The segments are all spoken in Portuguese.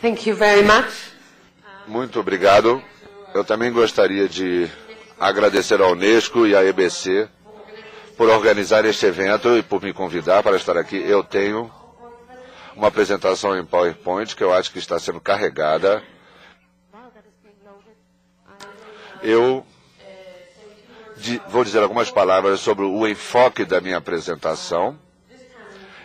Thank you very much. Muito obrigado. Eu também gostaria de agradecer à Unesco e à EBC por organizar este evento e por me convidar para estar aqui. Eu tenho uma apresentação em PowerPoint que eu acho que está sendo carregada. Eu vou dizer algumas palavras sobre o enfoque da minha apresentação.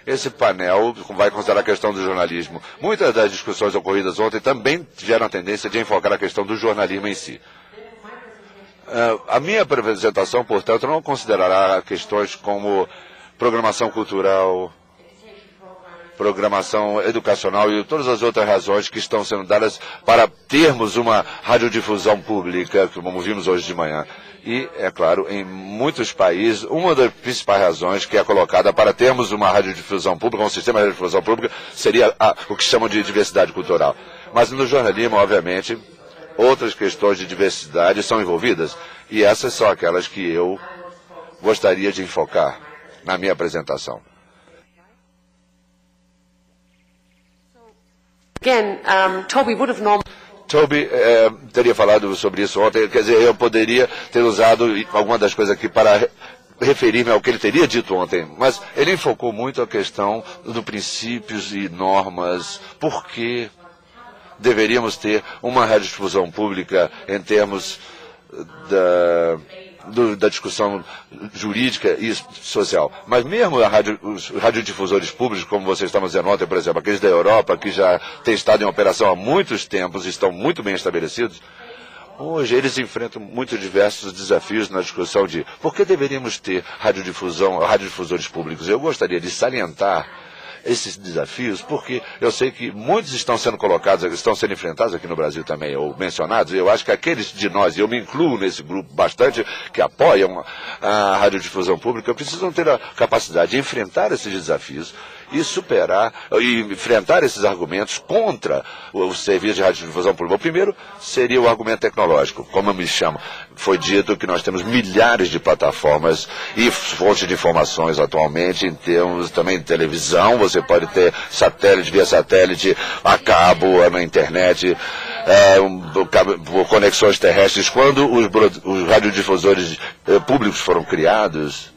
Esse painel vai considerar a questão do jornalismo. Muitas das discussões ocorridas ontem também tiveram a tendência de enfocar a questão do jornalismo em si. A minha apresentação, portanto, não considerará questões como programação cultural, programação educacional e todas as outras razões que estão sendo dadas para termos uma radiodifusão pública, como vimos hoje de manhã. E, é claro, em muitos países, uma das principais razões que é colocada para termos uma radiodifusão pública, um sistema de radiodifusão pública, seria o que chamam de diversidade cultural. Mas no jornalismo, obviamente, outras questões de diversidade são envolvidas, e essas são aquelas que eu gostaria de enfocar na minha apresentação. Again, Toby would have normally... Toby teria falado sobre isso ontem, quer dizer, eu poderia ter usado alguma das coisas aqui para referir-me ao que ele teria dito ontem, mas ele enfocou muito a questão dos princípios e normas, por que deveríamos ter uma radiodifusão pública em termos da discussão jurídica e social. Mas mesmo os radiodifusores públicos, como vocês estavam dizendo ontem, por exemplo, aqueles da Europa, que já têm estado em operação há muitos tempos e estão muito bem estabelecidos, hoje eles enfrentam muito diversos desafios na discussão de por que deveríamos ter radiodifusores públicos. Eu gostaria de salientar esses desafios, porque eu sei que muitos estão sendo colocados, estão sendo enfrentados aqui no Brasil também, ou mencionados, e eu acho que aqueles de nós, e eu me incluo nesse grupo bastante, que apoiam a radiodifusão pública, precisam ter a capacidade de enfrentar esses desafios e superar, e enfrentar esses argumentos contra o serviço de radiodifusão pública. O primeiro seria o argumento tecnológico, como eu me chamo. Foi dito que nós temos milhares de plataformas e fontes de informações atualmente, em termos também de televisão, você pode ter satélite, via satélite, a cabo, na internet, conexões terrestres. Quando os radiodifusores públicos foram criados,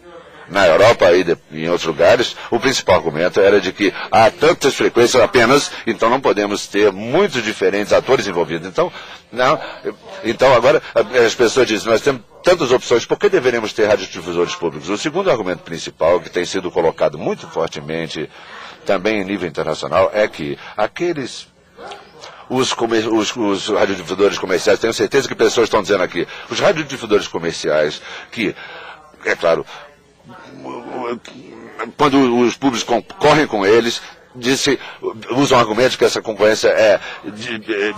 na Europa e em outros lugares, o principal argumento era de que há tantas frequências apenas, então não podemos ter muitos diferentes atores envolvidos. Então agora as pessoas dizem, nós temos tantas opções, por que deveríamos ter radiodifusores públicos? O segundo argumento principal, que tem sido colocado muito fortemente também em nível internacional, é que os radiodifusores comerciais, tenho certeza que pessoas estão dizendo aqui, os radiodifusores comerciais, que, é claro, quando os públicos concorrem com eles, usam argumentos que essa concorrência é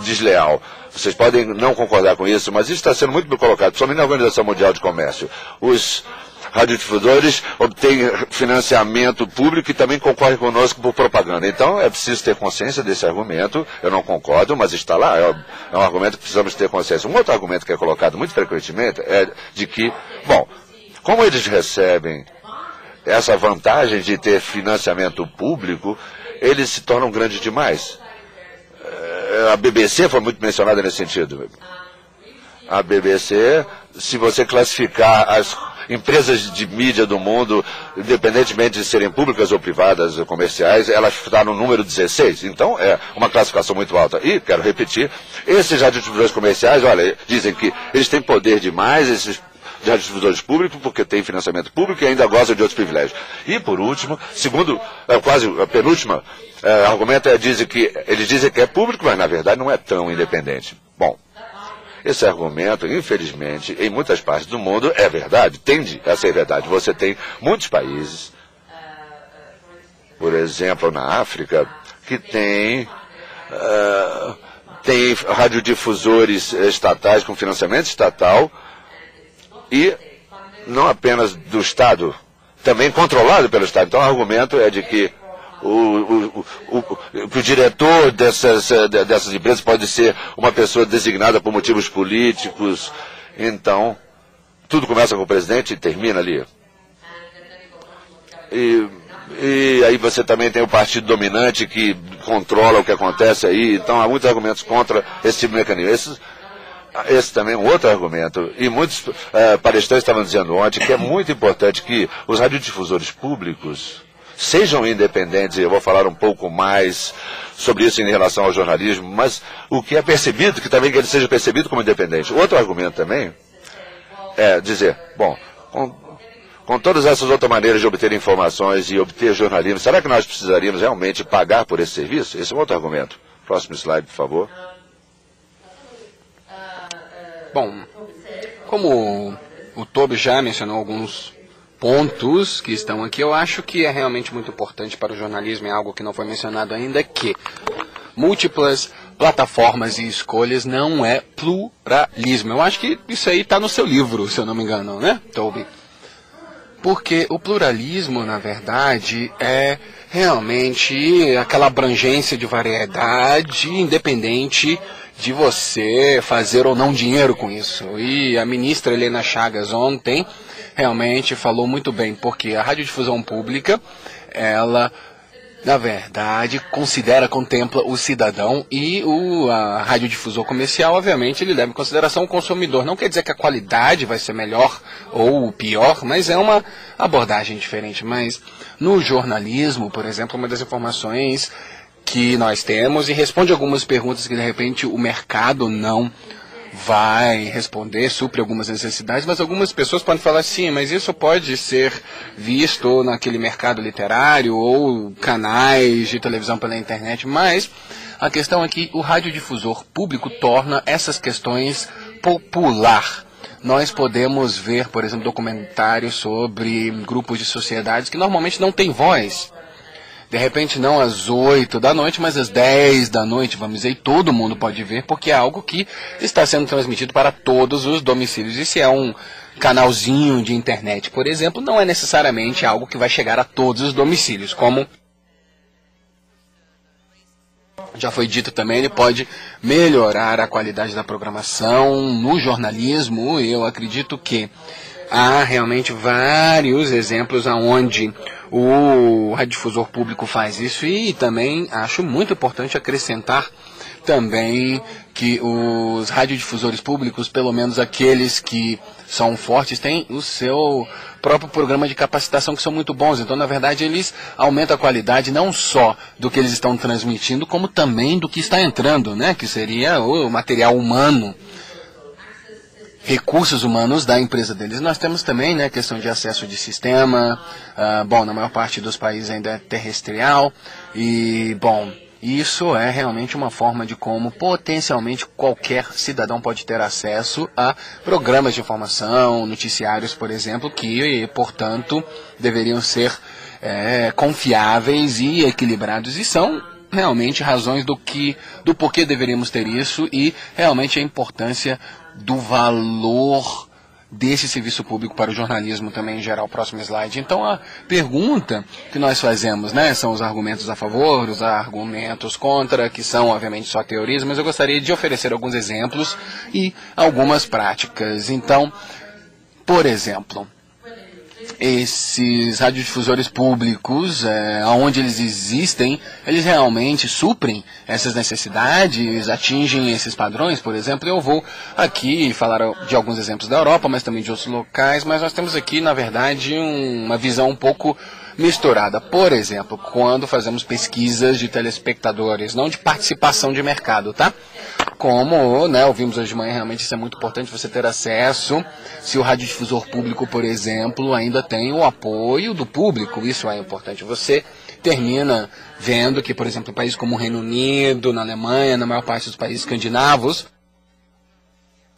desleal. Vocês podem não concordar com isso, mas isso está sendo muito bem colocado, principalmente na Organização Mundial de Comércio. Os radiodifusões obtêm financiamento público e também concorrem conosco por propaganda. Então é preciso ter consciência desse argumento. Eu não concordo, mas está lá. É um argumento que precisamos ter consciência. Um outro argumento que é colocado muito frequentemente é de que, bom, como eles recebem essa vantagem de ter financiamento público, eles se tornam grandes demais. A BBC foi muito mencionada nesse sentido. A BBC, se você classificar as empresas de mídia do mundo, independentemente de serem públicas ou privadas ou comerciais, elas estão no número 16. Então, é uma classificação muito alta. E, quero repetir, esses radiodifusores comerciais, olha, dizem que eles têm poder demais, esses de radiodifusores públicos, porque tem financiamento público e ainda gozam de outros privilégios. E, por último, segundo, quase a penúltima argumento, eles dizem que é público, mas, na verdade, não é tão independente. Bom, esse argumento, infelizmente, em muitas partes do mundo, é verdade, tende a ser verdade. Você tem muitos países, por exemplo, na África, que tem radiodifusores estatais com financiamento estatal, e não apenas do Estado, também controlado pelo Estado. Então o argumento é de que o diretor dessas empresas pode ser uma pessoa designada por motivos políticos. Então, tudo começa com o presidente e termina ali. E E aí você também tem o partido dominante que controla o que acontece aí. Então há muitos argumentos contra esse tipo de mecanismo. Esse também é um outro argumento. E muitos palestrantes estavam dizendo ontem que é muito importante que os radiodifusores públicos sejam independentes. Eu vou falar um pouco mais sobre isso em relação ao jornalismo, mas o que é percebido, que também que ele seja percebido como independente. Outro argumento também é dizer, bom, com todas essas outras maneiras de obter informações e obter jornalismo, será que nós precisaríamos realmente pagar por esse serviço? Esse é um outro argumento. Próximo slide, por favor. Bom, como o Toby já mencionou alguns pontos que estão aqui, eu acho que é realmente muito importante para o jornalismo, é algo que não foi mencionado ainda, que múltiplas plataformas e escolhas não é pluralismo. Eu acho que isso aí está no seu livro, se eu não me engano, né, Toby? Porque o pluralismo, na verdade, é realmente aquela abrangência de variedade independente de você fazer ou não dinheiro com isso. E a ministra Helena Chagas ontem realmente falou muito bem, porque a radiodifusão pública, ela, na verdade, contempla o cidadão e a radiodifusor comercial, obviamente, ele leva em consideração o consumidor. Não quer dizer que a qualidade vai ser melhor ou pior, mas é uma abordagem diferente. Mas no jornalismo, por exemplo, uma das informações que nós temos, e responde algumas perguntas que de repente o mercado não vai responder, supre algumas necessidades, mas algumas pessoas podem falar sim, mas isso pode ser visto naquele mercado literário ou canais de televisão pela internet, mas a questão é que o radiodifusor público torna essas questões popular. Nós podemos ver, por exemplo, documentários sobre grupos de sociedades que normalmente não têm voz. De repente não às 8 da noite, mas às 10 da noite, vamos dizer, e todo mundo pode ver, porque é algo que está sendo transmitido para todos os domicílios. E se é um canalzinho de internet, por exemplo, não é necessariamente algo que vai chegar a todos os domicílios. Como já foi dito também, ele pode melhorar a qualidade da programação no jornalismo. Eu acredito que há realmente vários exemplos onde o radiodifusor público faz isso, e também acho muito importante acrescentar também que os radiodifusores públicos, pelo menos aqueles que são fortes, têm o seu próprio programa de capacitação que são muito bons. Então, na verdade, eles aumentam a qualidade não só do que eles estão transmitindo, como também do que está entrando, né? Que seria o material humano, recursos humanos da empresa deles. Nós temos também, né, questão de acesso de sistema. Bom, na maior parte dos países ainda é terrestrial. E, bom, isso é realmente uma forma de como potencialmente qualquer cidadão pode ter acesso a programas de informação, noticiários, por exemplo, que, portanto, deveriam ser confiáveis e equilibrados, e são realmente razões do porquê deveríamos ter isso, e realmente a importância do valor desse serviço público para o jornalismo também em geral. Próximo slide. Então a pergunta que nós fazemos, né, são os argumentos a favor, os argumentos contra, que são obviamente só teorias, mas eu gostaria de oferecer alguns exemplos e algumas práticas. Então, por exemplo, esses radiodifusores públicos, onde eles existem, eles realmente suprem essas necessidades, atingem esses padrões. Por exemplo, eu vou aqui falar de alguns exemplos da Europa, mas também de outros locais, mas nós temos aqui, na verdade, uma visão um pouco misturada. Por exemplo, quando fazemos pesquisas de telespectadores, não de participação de mercado, tá? Como, né, ouvimos hoje de manhã, realmente isso é muito importante, você ter acesso, se o radiodifusor público, por exemplo, ainda tem o apoio do público, isso é importante. Você termina vendo que, por exemplo, em países como o Reino Unido, na Alemanha, na maior parte dos países escandinavos,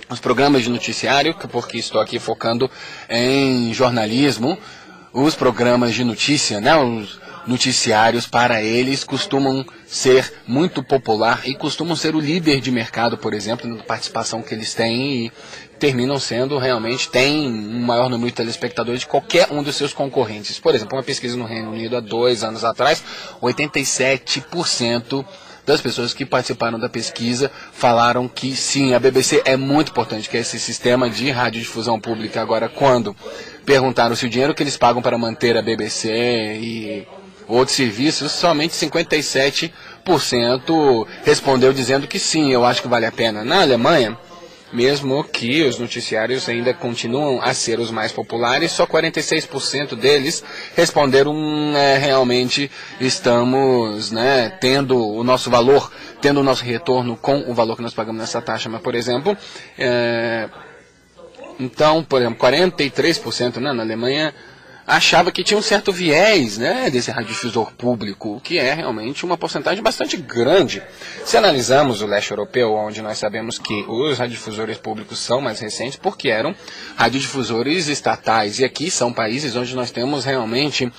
os programas de noticiário, porque estou aqui focando em jornalismo, os programas de notícia, né, os noticiários, para eles costumam ser muito popular e costumam ser o líder de mercado, por exemplo, na participação que eles têm, e terminam sendo realmente, tem um maior número de telespectadores de qualquer um dos seus concorrentes. Por exemplo, uma pesquisa no Reino Unido há 2 anos atrás, 87% das pessoas que participaram da pesquisa falaram que sim, a BBC é muito importante, que é esse sistema de radiodifusão pública. Agora, quando perguntaram se o dinheiro que eles pagam para manter a BBC e outros serviços, somente 57% respondeu dizendo que sim, eu acho que vale a pena. Na Alemanha, mesmo que os noticiários ainda continuam a ser os mais populares, só 46% deles responderam realmente estamos tendo o nosso valor, tendo o nosso retorno com o valor que nós pagamos nessa taxa. Mas, por exemplo, então, por exemplo, 43% na Alemanha achava que tinha um certo viés desse radiodifusor público, o que é realmente uma porcentagem bastante grande. Se analisamos o leste europeu, onde nós sabemos que os radiodifusores públicos são mais recentes, porque eram radiodifusores estatais, e aqui são países onde nós temos realmente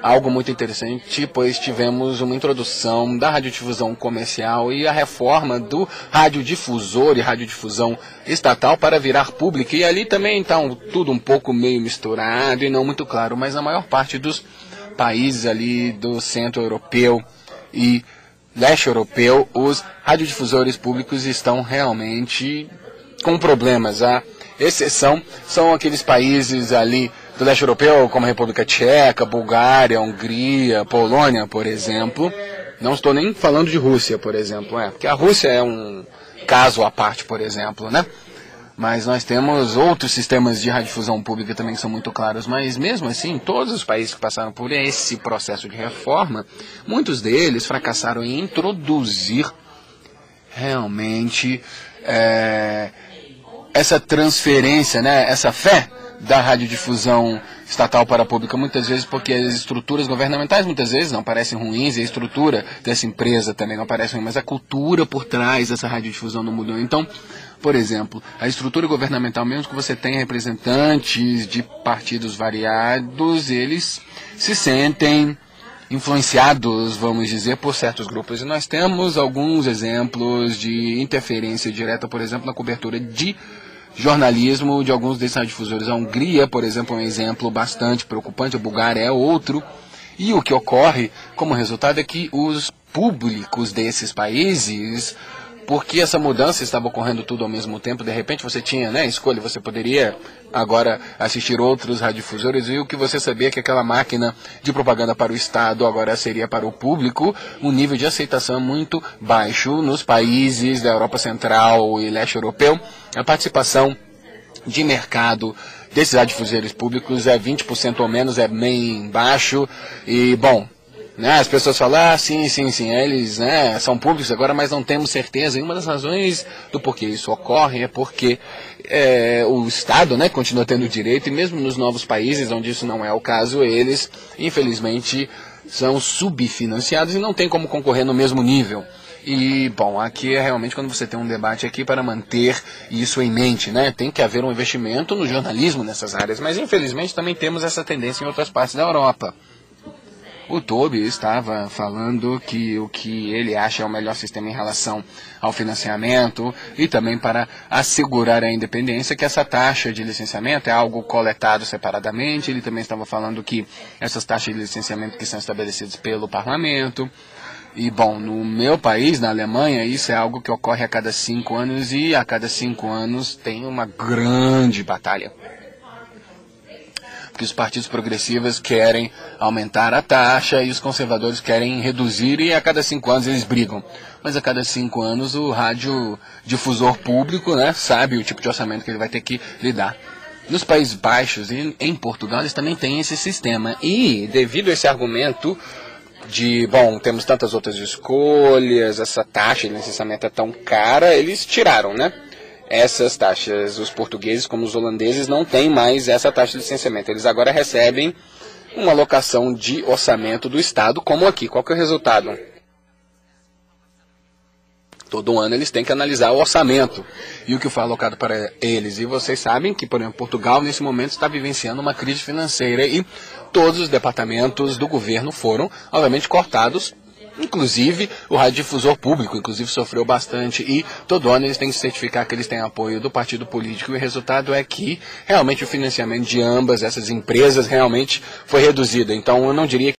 algo muito interessante, pois tivemos uma introdução da radiodifusão comercial e a reforma do radiodifusor e radiodifusão estatal para virar pública. E ali também está tudo um pouco meio misturado e não muito claro, mas a maior parte dos países ali do centro europeu e leste europeu, os radiodifusores públicos estão realmente com problemas. A exceção são aqueles países ali do leste europeu, como a República Tcheca, Bulgária, Hungria, Polônia, por exemplo. Não estou nem falando de Rússia, por exemplo, porque a Rússia é um caso à parte, por exemplo, Mas nós temos outros sistemas de radiodifusão pública também que são muito claros, mas mesmo assim, todos os países que passaram por esse processo de reforma, muitos deles fracassaram em introduzir realmente essa transferência, essa fé da radiodifusão estatal para a pública, muitas vezes porque as estruturas governamentais muitas vezes não parecem ruins, e a estrutura dessa empresa também não parece ruim, mas a cultura por trás dessa radiodifusão não mudou. Então, por exemplo, a estrutura governamental, mesmo que você tenha representantes de partidos variados, eles se sentem influenciados, vamos dizer, por certos grupos. E nós temos alguns exemplos de interferência direta, por exemplo, na cobertura de jornalismo de alguns desses radiodifusores. A Hungria, por exemplo, é um exemplo bastante preocupante, a Bulgária é outro. E o que ocorre como resultado é que os públicos desses países, porque essa mudança estava ocorrendo tudo ao mesmo tempo, de repente você tinha escolha, você poderia agora assistir outros radiodifusores, e o que você sabia que aquela máquina de propaganda para o Estado agora seria para o público, um nível de aceitação muito baixo nos países da Europa Central e Leste Europeu. A participação de mercado desses radiodifusores públicos é 20% ou menos, é bem baixo, e bom, as pessoas falam, sim, eles são públicos agora, mas não temos certeza. E uma das razões do porquê isso ocorre é porque o Estado continua tendo direito, e mesmo nos novos países onde isso não é o caso, eles, infelizmente, são subfinanciados e não tem como concorrer no mesmo nível. E, bom, aqui é realmente quando você tem um debate aqui para manter isso em mente, Tem que haver um investimento no jornalismo nessas áreas, mas infelizmente também temos essa tendência em outras partes da Europa. O Toby estava falando que o que ele acha é o melhor sistema em relação ao financiamento e também para assegurar a independência, que essa taxa de licenciamento é algo coletado separadamente. Ele também estava falando que essas taxas de licenciamento que são estabelecidas pelo parlamento. E, bom, no meu país, na Alemanha, isso é algo que ocorre a cada 5 anos, e a cada 5 anos tem uma grande batalha. Porque os partidos progressivos querem aumentar a taxa e os conservadores querem reduzir, e a cada 5 anos eles brigam. Mas a cada 5 anos o radiodifusor público sabe o tipo de orçamento que ele vai ter que lidar. Nos Países Baixos e em Portugal eles também têm esse sistema. E devido a esse argumento de, bom, temos tantas outras escolhas, essa taxa de licenciamento é tão cara, eles tiraram, essas taxas. Os portugueses, como os holandeses, não têm mais essa taxa de licenciamento. Eles agora recebem uma alocação de orçamento do Estado, como aqui. Qual que é o resultado? Todo ano eles têm que analisar o orçamento e o que foi alocado para eles. E vocês sabem que, por exemplo, Portugal, nesse momento, está vivenciando uma crise financeira e todos os departamentos do governo foram, obviamente, cortados. Inclusive, o radiodifusor público, inclusive, sofreu bastante, e todo ano eles têm que certificar que eles têm apoio do partido político, e o resultado é que realmente o financiamento de ambas essas empresas realmente foi reduzido. Então, eu não diria